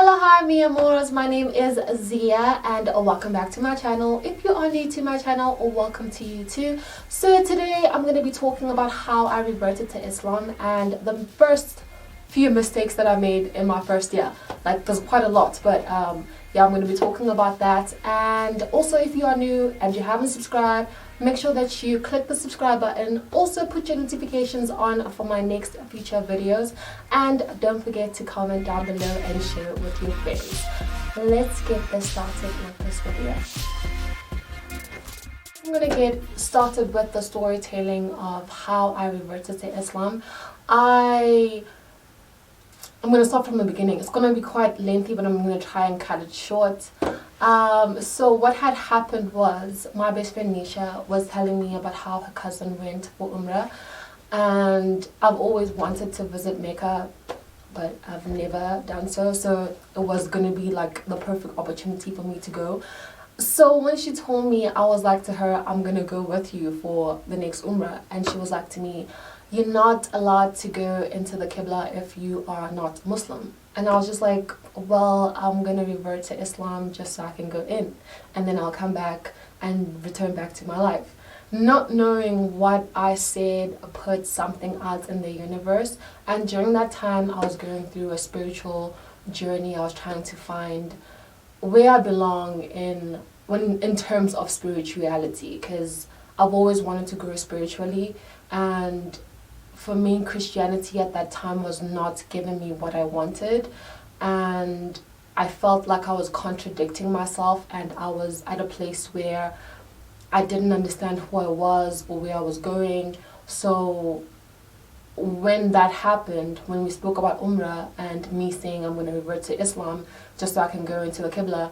Hello, hi, mi amores. My name is Zia and welcome back to my channel. If you are new to my channel, welcome to you too. So today I'm going to be talking about how I reverted to Islam and the first few mistakes that I made in my first year. Like, there's quite a lot, but yeah, I'm going to be talking about that. And also, if you are new and you haven't subscribed, make sure that you click the subscribe button. Also put your notifications on for my next future videos, and don't forget to comment down below and share it with your friends. Let's get this started with this video. I'm gonna get started with the storytelling of how I reverted to Islam. I'm gonna start from the beginning. It's gonna be quite lengthy, but I'm gonna try and cut it short. So what had happened was my best friend Nisha was telling me about how her cousin went for Umrah, and I've always wanted to visit Mecca, but I've never done so. So it was gonna be like the perfect opportunity for me to go. So when she told me, I was like to her, I'm gonna go with you for the next Umrah, and she was like to me, you're not allowed to go into the Qibla if you are not Muslim. And I was just like, well, I'm gonna revert to Islam just so I can go in, and then I'll come back and return back to my life. Not knowing what I said put something out in the universe, and during that time I was going through a spiritual journey. I was trying to find where I belong in terms of spirituality, because I've always wanted to grow spiritually, and for me, Christianity at that time was not giving me what I wanted, and I felt like I was contradicting myself, and I was at a place where I didn't understand who I was or where I was going. So when that happened, when we spoke about Umrah and me saying I'm going to revert to Islam just so I can go into the Qibla,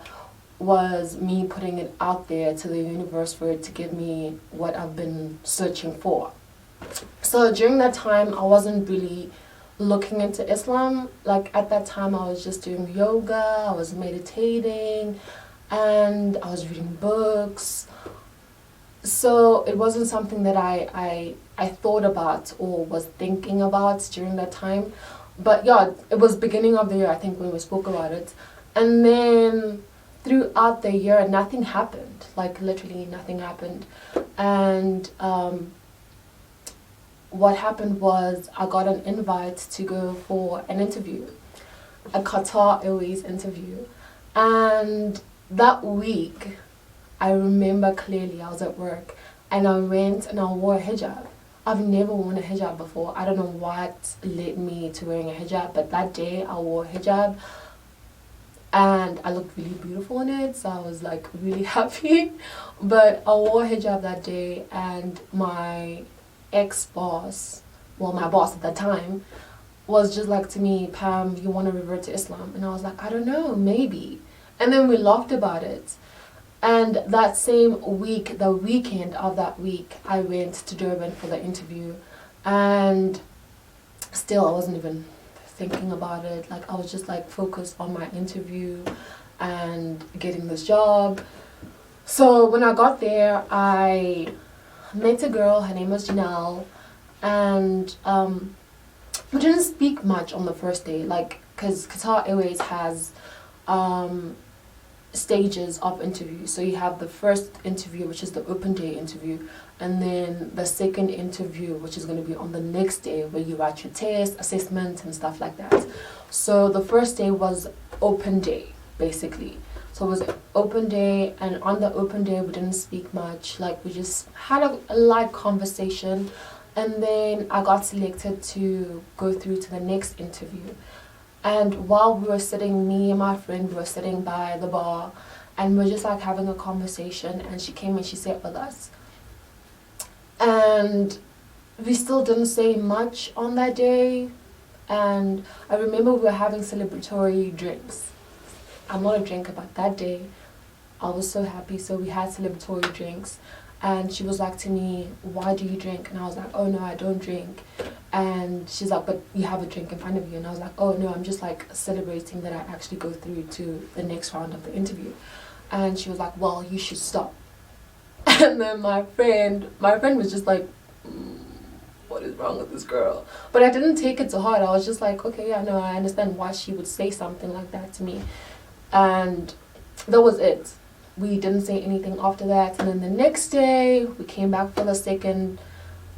was me putting it out there to the universe for it to give me what I've been searching for. So during that time, I wasn't really looking into Islam. Like, at that time, I was just doing yoga, I was meditating, and I was reading books. So it wasn't something that I thought about or was thinking about during that time. But yeah, it was beginning of the year, I think, when we spoke about it. And then throughout the year, nothing happened. Like, literally nothing happened. And what happened was I got an invite to go for an interview, a Qatar Airways interview. And that week, I remember clearly, I was at work and I went and I wore a hijab. I've never worn a hijab before. I don't know what led me to wearing a hijab, but that day I wore a hijab and I looked really beautiful in it, so I was like really happy. But I wore a hijab that day, and my ex-boss, well, my boss at that time, was just like to me, Pam, you want to revert to Islam? And I was like, I don't know, maybe. And then we laughed about it. And that same week, the weekend of that week, I went to Durban for the interview, and still I wasn't even thinking about it. Like, I was just like focused on my interview and getting this job. So when I got there, I met a girl, her name was Janelle, and we didn't speak much on the first day, like, because Qatar Airways has stages of interviews. So you have the first interview, which is the open day interview, and then the second interview, which is going to be on the next day, where you write your test, assessment, and stuff like that. So the first day was open day, basically. So it was open day, and on the open day we didn't speak much. Like, we just had a light conversation, and then I got selected to go through to the next interview. And while we were sitting, me and my friend, we were sitting by the bar, and we were just like having a conversation, and she came and she sat with us. And we still didn't say much on that day, and I remember we were having celebratory drinks. I'm not a drinker, but that day I was so happy, so we had celebratory drinks. And she was like to me, why do you drink? And I was like, oh no, I don't drink. And she's like, but you have a drink in front of you. And I was like, oh no, I'm just like celebrating that I actually go through to the next round of the interview. And she was like, well, you should stop. And then my friend was just like, what is wrong with this girl? But I didn't take it to heart. I was just like, okay, yeah, no, I understand why she would say something like that to me. And that was it. We didn't say anything after that. And then the next day, we came back for the second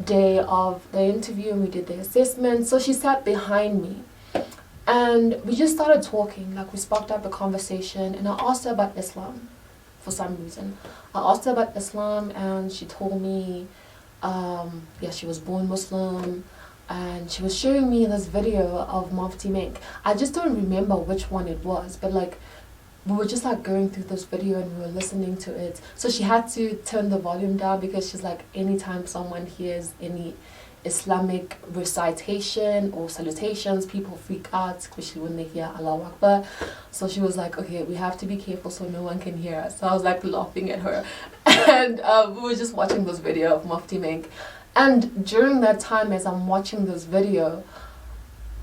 day of the interview and we did the assessment. So she sat behind me. And we just started talking, like we sparked up a conversation, and I asked her about Islam for some reason. I asked her about Islam and she told me, yeah, she was born Muslim, and she was showing me this video of Mufti Menk. I just don't remember which one it was, but like we were just like going through this video and we were listening to it. So she had to turn the volume down because she's like, anytime someone hears any Islamic recitation or salutations, people freak out, especially when they hear Allahu Akbar. So she was like, okay, we have to be careful so no one can hear us. So I was like laughing at her. And we were just watching this video of Mufti Menk. And during that time, as I'm watching this video,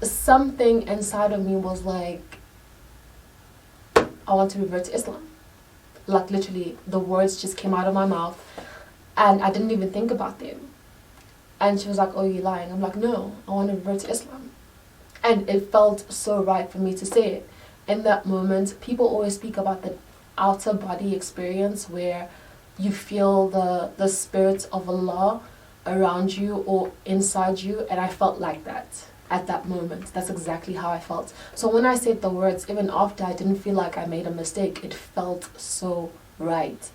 something inside of me was like, I want to revert to Islam. Like literally, the words just came out of my mouth and I didn't even think about them. And she was like, oh, you're lying. I'm like, no, I want to revert to Islam. And it felt so right for me to say it. In that moment, people always speak about the outer body experience where you feel the spirit of Allah around you or inside you. And I felt like that at that moment. That's exactly how I felt. So when I said the words, even after, I didn't feel like I made a mistake. It felt so right.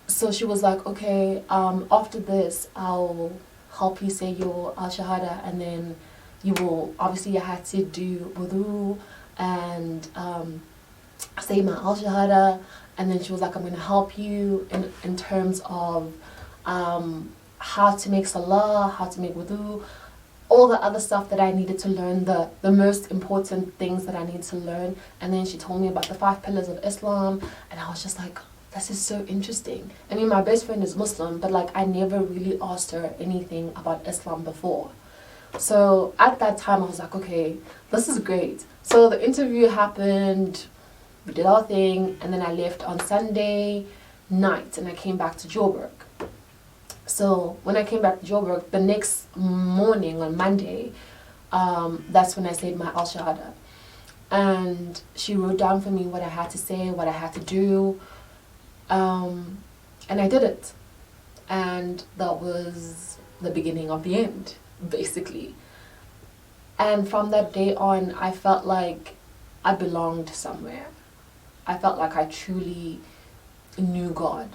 So she was like, okay, after this, I'll help you say your al-shahada, and then you will, obviously you had to do wudu and say my al-shahada, and then she was like, I'm going to help you in terms of how to make salah, how to make wudu, all the other stuff that I needed to learn, the most important things that I needed to learn. And then she told me about the 5 pillars of Islam, and I was just like, this is so interesting. I mean, my best friend is Muslim, but like I never really asked her anything about Islam before. So at that time I was like, okay, this is great. So the interview happened, we did our thing, and then I left on Sunday night and I came back to Joburg. So when I came back to Joburg, the next morning on Monday, that's when I said my al-shahada. And she wrote down for me what I had to say, what I had to do. And I did it, and that was the beginning of the end, basically. And from that day on, I felt like I belonged somewhere. I felt like I truly knew God.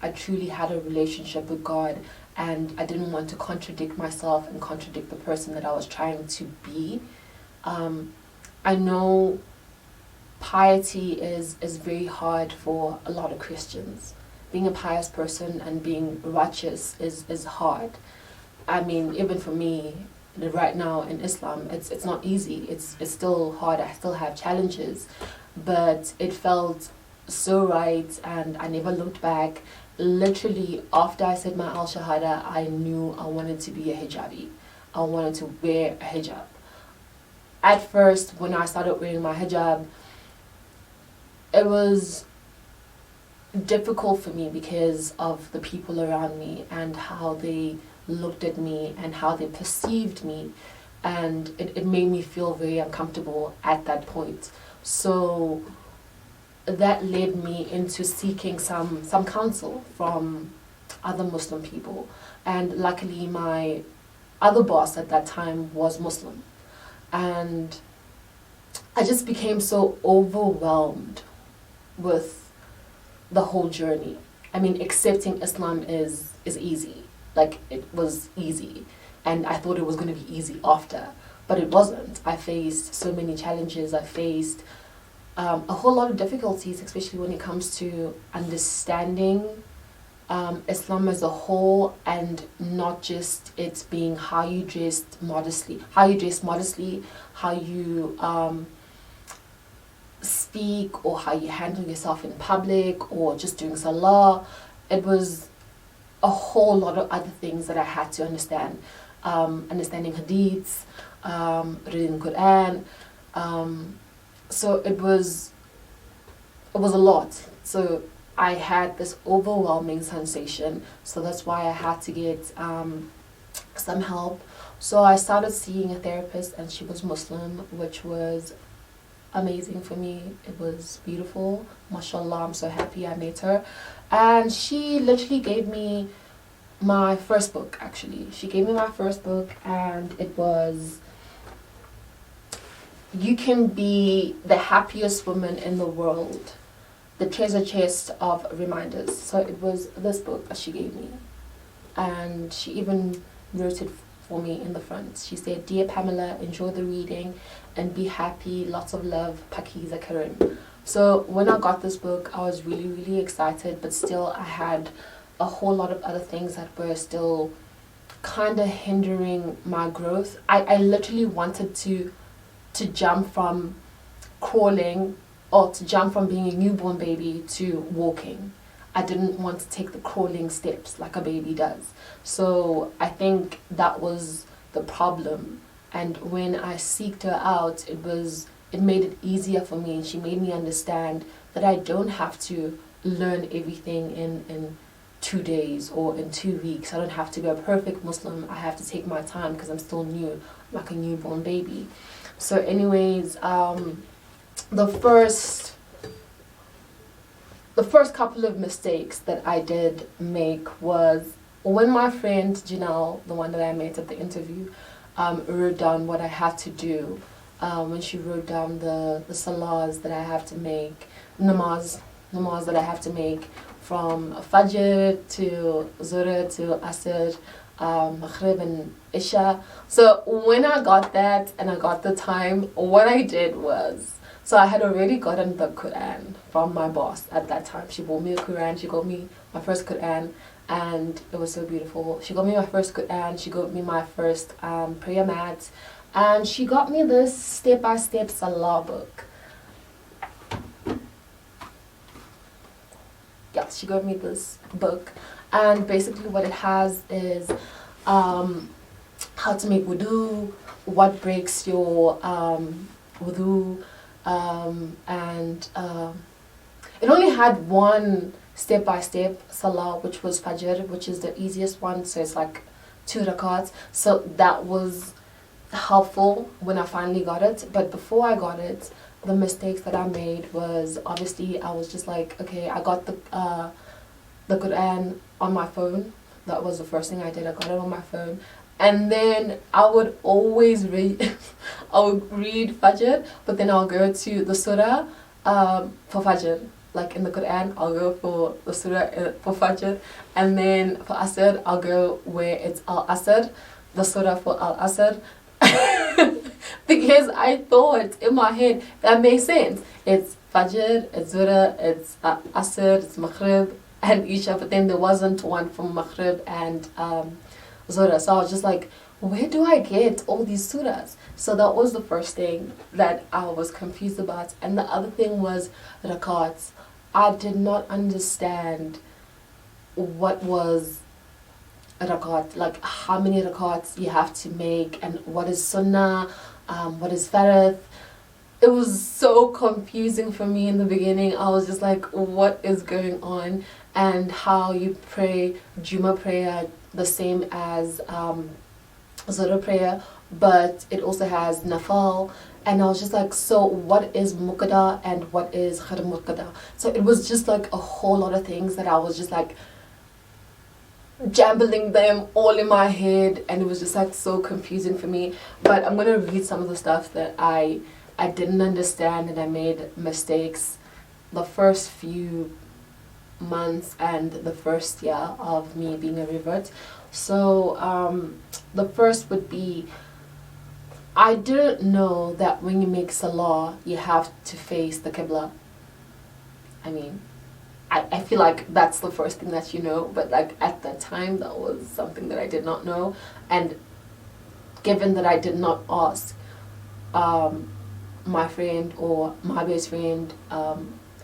I truly had a relationship with God, and I didn't want to contradict myself and contradict the person that I was trying to be. I know piety is very hard for a lot of Christians. Being a pious person and being righteous is hard. I mean, even for me, right now in Islam, it's not easy. It's still hard. I still have challenges. But it felt so right, and I never looked back. Literally, after I said my al-shahada, I knew I wanted to be a hijabi. I wanted to wear a hijab. At first, when I started wearing my hijab, it was difficult for me because of the people around me and how they looked at me and how they perceived me, and it made me feel very uncomfortable at that point. So that led me into seeking some counsel from other Muslim people, and luckily my other boss at that time was Muslim, and I just became so overwhelmed with the whole journey. I mean, accepting Islam is easy. Like, it was easy, and I thought it was going to be easy after, but it wasn't. I faced so many challenges. I faced a whole lot of difficulties, especially when it comes to understanding Islam as a whole, and not just it being how you dress modestly, how you speak, or how you handle yourself in public, or just doing salah. It was a whole lot of other things that I had to understand. Understanding hadiths, reading Quran. So it was a lot. So I had this overwhelming sensation. So that's why I had to get some help So I started seeing a therapist, and she was Muslim, which was amazing for me. It was beautiful. MashaAllah, I'm so happy I met her. And she literally gave me my first book, actually. She gave me my first book, and it was You Can Be the Happiest Woman in the World, The Treasure Chest of Reminders. So it was this book that she gave me. And she even wrote it for me in the front. She said, "Dear Pamela, enjoy the reading and be happy. Lots of love, Pakiza Karim." So when I got this book, I was really, really excited, but still I had a whole lot of other things that were still kind of hindering my growth. I literally wanted to jump from crawling, or to jump from being a newborn baby to walking. I didn't want to take the crawling steps like a baby does. So I think that was the problem. And when I seeked her out, it made it easier for me, and she made me understand that I don't have to learn everything in 2 days or in 2 weeks. I don't have to be a perfect Muslim. I have to take my time because I'm still new, like a newborn baby. So anyways, the first couple of mistakes that I did make was when my friend Janelle, the one that I met at the interview, wrote down what I had to do. When she wrote down the salahs that I have to make, namaz that I have to make from Fajr to Zuhr to Asr, Maghrib and Isha. So when I got that and I got the time, what I did was, so I had already gotten the Quran from my boss at that time. She bought me a Quran, she got me my first Quran, and it was so beautiful. She got me my first Quran, she got me my first prayer mat, and she got me this step-by-step Salah book. Yeah, she got me this book, and basically what it has is how to make wudu, what breaks your wudu, and it only had one step-by-step salah, which was Fajr, which is the easiest one, so it's like 2 rakats. So that was helpful when I finally got it. But before I got it, the mistakes that I made was, obviously I was just like, okay, I got the Quran on my phone. That was the first thing I did. I got it on my phone, and then I would always read I would read Fajr, but then I'll go to the surah for Fajr. Like in the Quran, I'll go for the surah for Fajr, and then for Asr, I'll go where it's Al-Asr, the surah for Al-Asr. Because I thought in my head that makes sense. It's Fajr, it's Zuhr, it's Asr, it's Maghrib and Isha, but then there wasn't one from Maghrib and Zuhr. So I was just like, where do I get all these surahs? So that was the first thing that I was confused about. And the other thing was rakats. I did not understand what was a rakat, like how many rakats you have to make, and what is sunnah, what is farith. It was so confusing for me in the beginning. I was just like, what is going on? And how you pray Jummah prayer the same as Zuhr prayer, but it also has nafal. And I was just like, so what is muqaddah and what is khar muqaddah? So it was just like a whole lot of things that I was just like jambling them all in my head, and it was just like so confusing for me. But I'm gonna read some of the stuff that I didn't understand and I made mistakes the first few months and the first year of me being a revert. So the first would be, I didn't know that when you make salah you have to face the qibla. I mean, I feel like that's the first thing that you know, but like at that time that was something that I did not know. And given that I did not ask my friend or my best friend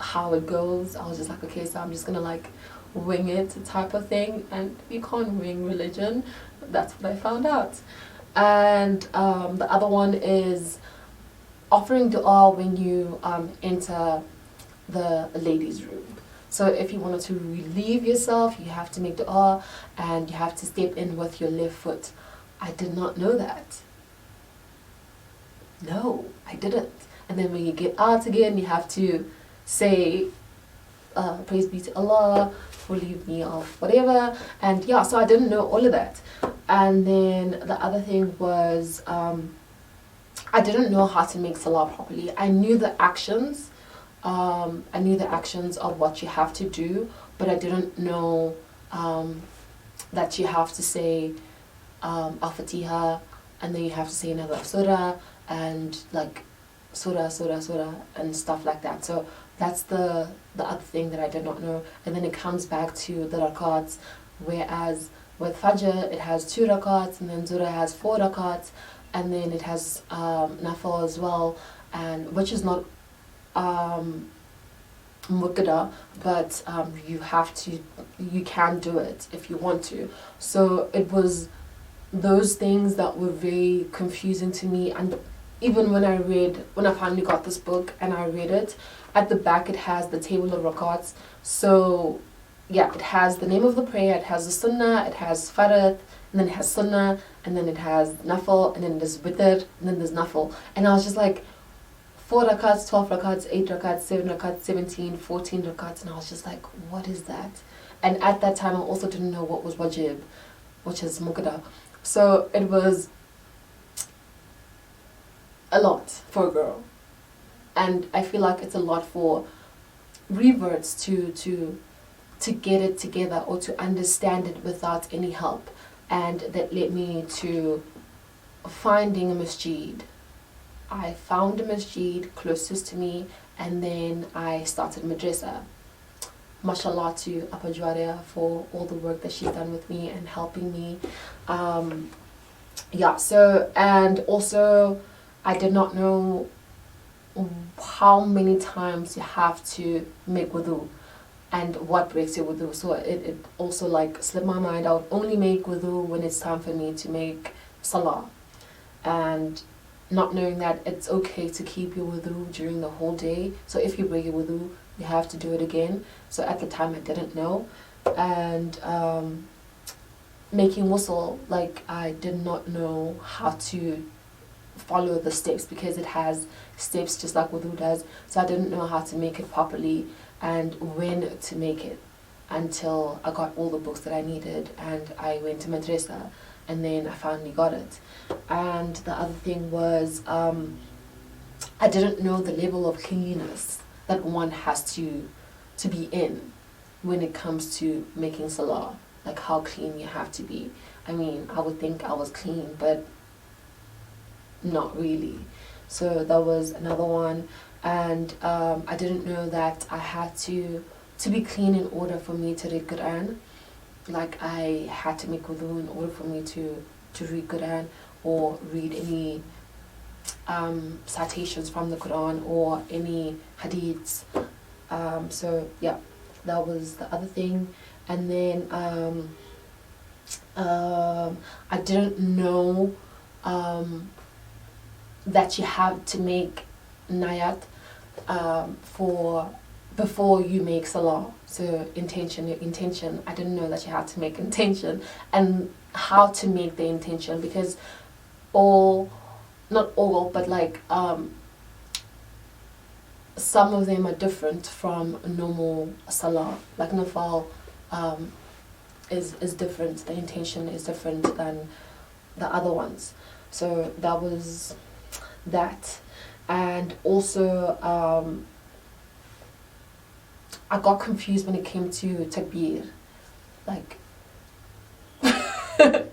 how it goes, I was just like, okay, so I'm just gonna like wing it type of thing. And you can't wing religion. That's what I found out. And the other one is offering dua when you enter the ladies' room. So if you wanted to relieve yourself, you have to make dua, and you have to step in with your left foot. I did not know that. No, I didn't. And then when you get out again, you have to say, praise be to Allah, relieve me of whatever. And yeah, so I didn't know all of that. And then the other thing was, I didn't know how to make salah properly. I knew the actions. I knew the actions of what you have to do, but I didn't know that you have to say al-Fatiha, and then you have to say another surah, and like surah, and stuff like that. So that's the other thing that I did not know. And then it comes back to the rakats, whereas with Fajr it has 2 rakats, and then Zuhr has 4 rakats, and then it has Nafil as well, and which is not muqadda, but you can do it if you want to. So it was those things that were very confusing to me. And even when I finally got this book and I read it, at the back it has the table of rakats. So yeah, it has the name of the prayer, it has the sunnah, it has farad, and then it has sunnah, and then it has nafil, and then there's witr, and then there's nafil. And I was just like, 4 rakats, 12 rakats, 8 rakats, 7 rakats, 17, 14 rakats, and I was just like, what is that? And at that time I also didn't know what was wajib, which is muqadda. So it was a lot for a girl. And I feel like it's a lot for reverts to get it together or to understand it without any help. And that led me to finding a masjid. I found a masjid closest to me, and then I started madrasa. Mashallah to Appa Jwaria for all the work that she's done with me and helping me. Yeah, so, and also I did not know how many times you have to make wudu and what breaks your wudu. So it also like slipped my mind. I would only make wudu when it's time for me to make salah, and not knowing that it's okay to keep your wudu during the whole day. So if you break your wudu, you have to do it again. So at the time I didn't know. And making wusul, like I did not know how to follow the steps, because it has steps just like wudu does. So I didn't know how to make it properly and when to make it, until I got all the books that I needed and I went to madrasa, and then I finally got it. And the other thing was, I didn't know the level of cleanliness that one has to be in when it comes to making salah, like how clean you have to be. I mean, I would think I was clean, but not really. So that was another one. And I didn't know that I had to be clean in order for me to read Quran. Like I had to make wudu in order for me to read Quran or read any citations from the Quran or any hadiths. So yeah, that was the other thing. And then I didn't know that you have to make niyat before you make salah. So intention, I didn't know that you had to make intention and how to make the intention, because not all, but like some of them are different from a normal salah. Like nafal is different, the intention is different than the other ones. So that was that. And also I got confused when it came to takbir. Like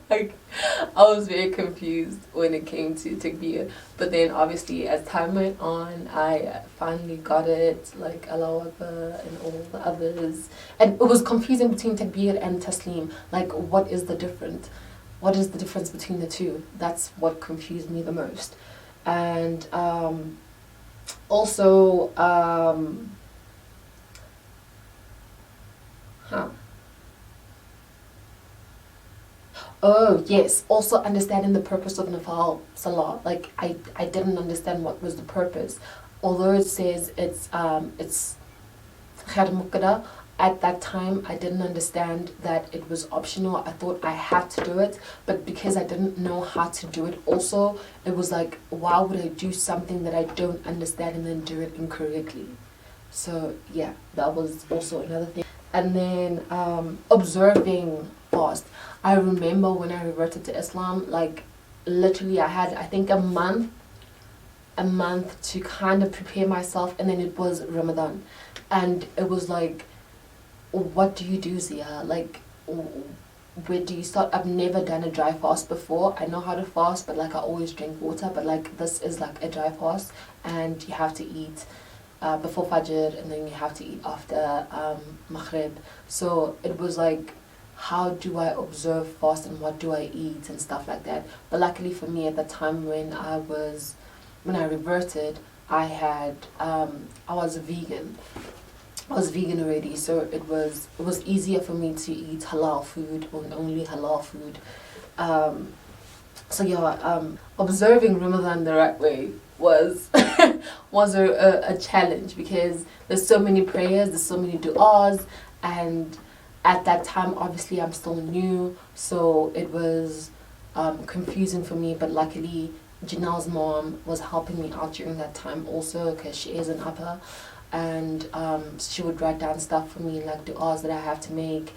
like I was very confused when it came to takbir, but then obviously as time went on I finally got it, like Allahu Akbar and all the others. And it was confusing between takbir and taslim, like what is the difference between the two? That's what confused me the most. And also oh yes, also understanding the purpose of nafal salah. Like I didn't understand what was the purpose, although it says it's khair muqadda. at that time I didn't understand that it was optional. I thought I had to do it, but because I didn't know how to do it also, it was like, why would I do something that I don't understand and then do it incorrectly? So yeah, that was also another thing. And then observing fast. I remember when I reverted to Islam, like literally I had, I think, a month to kind of prepare myself, and then it was Ramadan, and it was like, what do you do, Zia? Like, where do you start? I've never done a dry fast before. I know how to fast, but like I always drink water, but like this is like a dry fast, and you have to eat before Fajr, and then you have to eat after Maghrib. So it was like, how do I observe fast and what do I eat and stuff like that. But luckily for me, at the time when I reverted, I was vegan. I was vegan already, so it was easier for me to eat halal food, or only halal food. So yeah, observing Ramadan the right way was a challenge, because there's so many prayers, there's so many du'as, and at that time obviously I'm still new, so it was confusing for me. But luckily Janelle's mom was helping me out during that time also, because she is an upper, and she would write down stuff for me, like du'as that I have to make,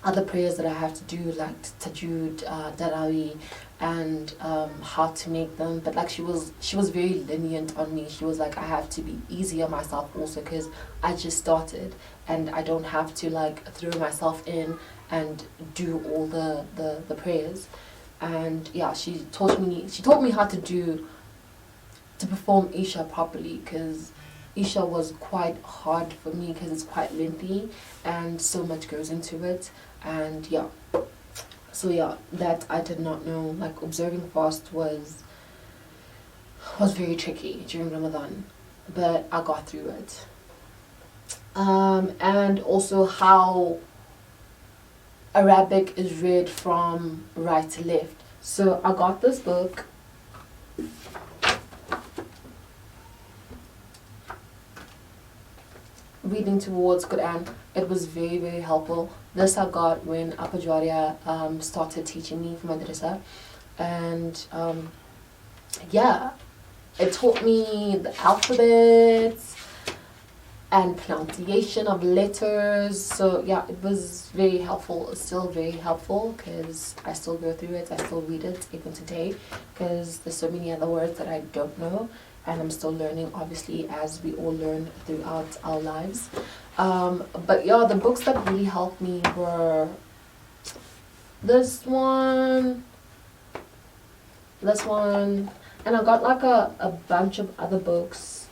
other prayers that I have to do, like tajud, tarawih, and how to make them. But like she was very lenient on me. She was like, I have to be easy on myself also, because I just started and I don't have to like throw myself in and do all the prayers. And yeah, she taught me how to perform Isha properly, because Isha was quite hard for me because it's quite lengthy and so much goes into it. And yeah, so yeah, that I did not know. Like observing fast was very tricky during Ramadan, but I got through it. And also how Arabic is read from right to left. So I got this book. Reading towards Quran. It was very, very helpful. This I got when Appa Jwaria started teaching me from madrasa, and yeah, it taught me the alphabets and pronunciation of letters. So yeah, it was very helpful. It's still very helpful because I still go through it. I still read it even today, because there's so many other words that I don't know, and I'm still learning, obviously, as we all learn throughout our lives. But yeah, the books that really helped me were this one, and I got like a bunch of other books.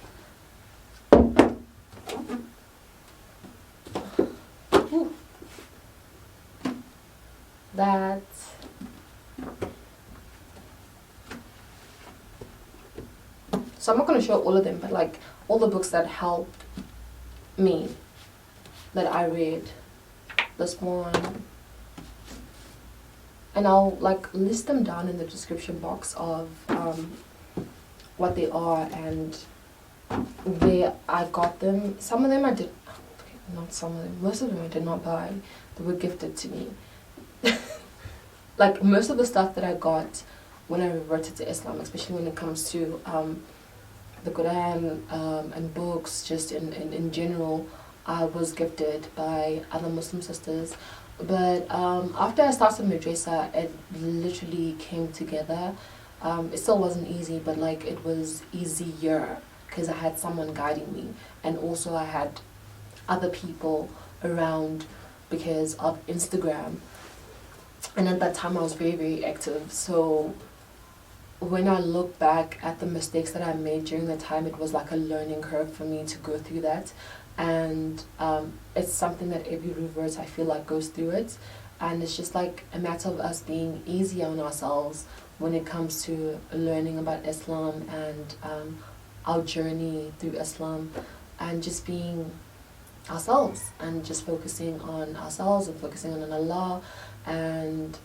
Ooh. That. So I'm not going to show all of them, but like all the books that helped me, that I read. This one. And I'll like list them down in the description box of what they are and where I got them. Some of them I did, not some of them, most of them I did not buy. They were gifted to me. Like most of the stuff that I got when I reverted to Islam, especially when it comes to the Quran and books, just in general, I was gifted by other Muslim sisters. But after I started madrasa, it literally came together. It still wasn't easy, but like it was easier because I had someone guiding me, and also I had other people around because of Instagram. And at that time I was very, very active. So when I look back at the mistakes that I made during the time, it was like a learning curve for me to go through that. And it's something that every revert I feel like goes through it, and it's just like a matter of us being easy on ourselves when it comes to learning about Islam and our journey through Islam, and just being ourselves and just focusing on ourselves and focusing on Allah, and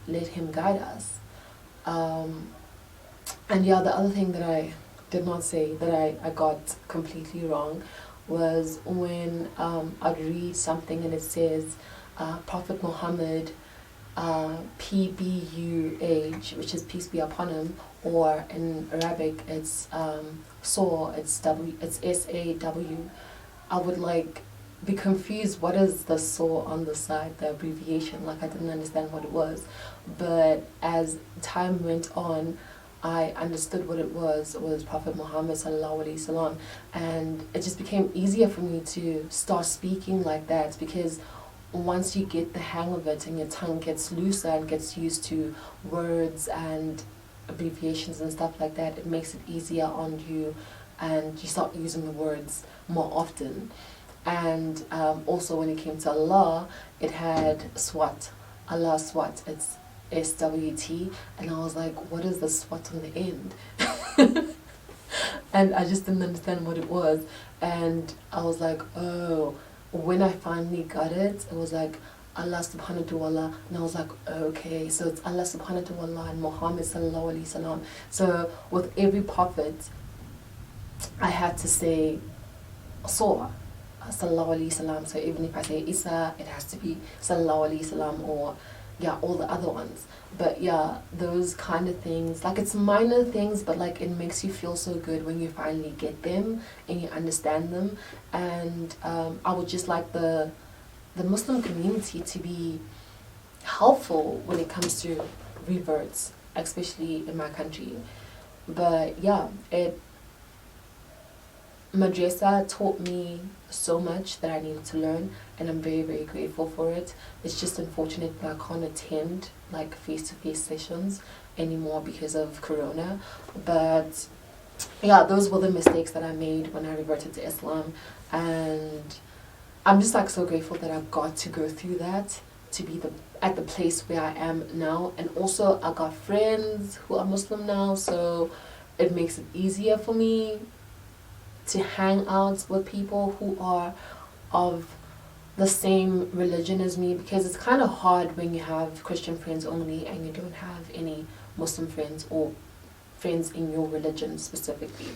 let Him guide us. And yeah, the other thing that I did not say that I got completely wrong was when I'd read something and it says Prophet Muhammad, PBUH, which is peace be upon him, or in Arabic it's SAW, it's SAW. I would like be confused, what is the SAW on the side, the abbreviation? Like, I didn't understand what it was, but as time went on, I understood what it was Prophet Muhammad sallallahu alaihi wasallam, and it just became easier for me to start speaking like that, because once you get the hang of it and your tongue gets looser and gets used to words and abbreviations and stuff like that, it makes it easier on you, and you start using the words more often. And also when it came to Allah, it had SWAT, Allah SWAT, it's SWT, and I was like, what is the SWAT on the end? And I just didn't understand what it was, and I was like, oh, when I finally got it, it was like Allah subhanahu wa ta'ala, and I was like, okay, so it's Allah subhanahu wa ta'ala and Muhammad sallallahu alaihi wasallam. So with every prophet, I had to say sallallahu alaihi wasallam. So even if I say Isa, it has to be sallallahu alaihi wasallam, or yeah, all the other ones. But yeah, those kind of things, like, it's minor things, but like it makes you feel so good when you finally get them and you understand them. And I would just like the Muslim community to be helpful when it comes to reverts, especially in my country. But yeah, madrasa taught me so much that I needed to learn, and I'm very, very grateful for it. It's just unfortunate that I can't attend like face-to-face sessions anymore because of Corona. But yeah, those were the mistakes that I made when I reverted to Islam, and I'm just like so grateful that I got to go through that to be at the place where I am now. And also I got friends who are Muslim now, so it makes it easier for me to hang out with people who are of the same religion as me, because it's kind of hard when you have Christian friends only and you don't have any Muslim friends or friends in your religion specifically.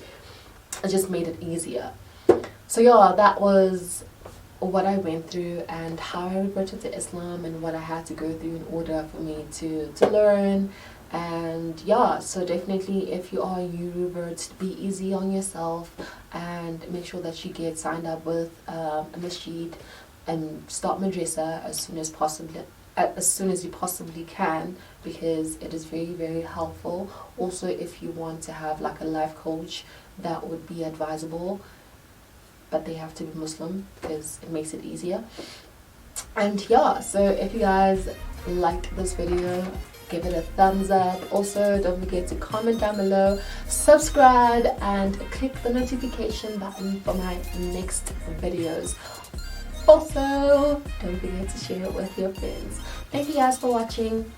It just made it easier. So yeah, that was what I went through and how I reverted to Islam and what I had to go through in order for me to learn. And yeah, so definitely if you are a new revert, be easy on yourself and make sure that you get signed up with a masjid and start madrasa as soon as you possibly can, because it is very, very helpful. Also, if you want to have like a life coach, that would be advisable, but they have to be Muslim because it makes it easier. And yeah, so if you guys liked this video, give it a thumbs up. Also, don't forget to comment down below, subscribe, and click the notification button for my next videos. Also, don't forget to share it with your friends. Thank you guys for watching.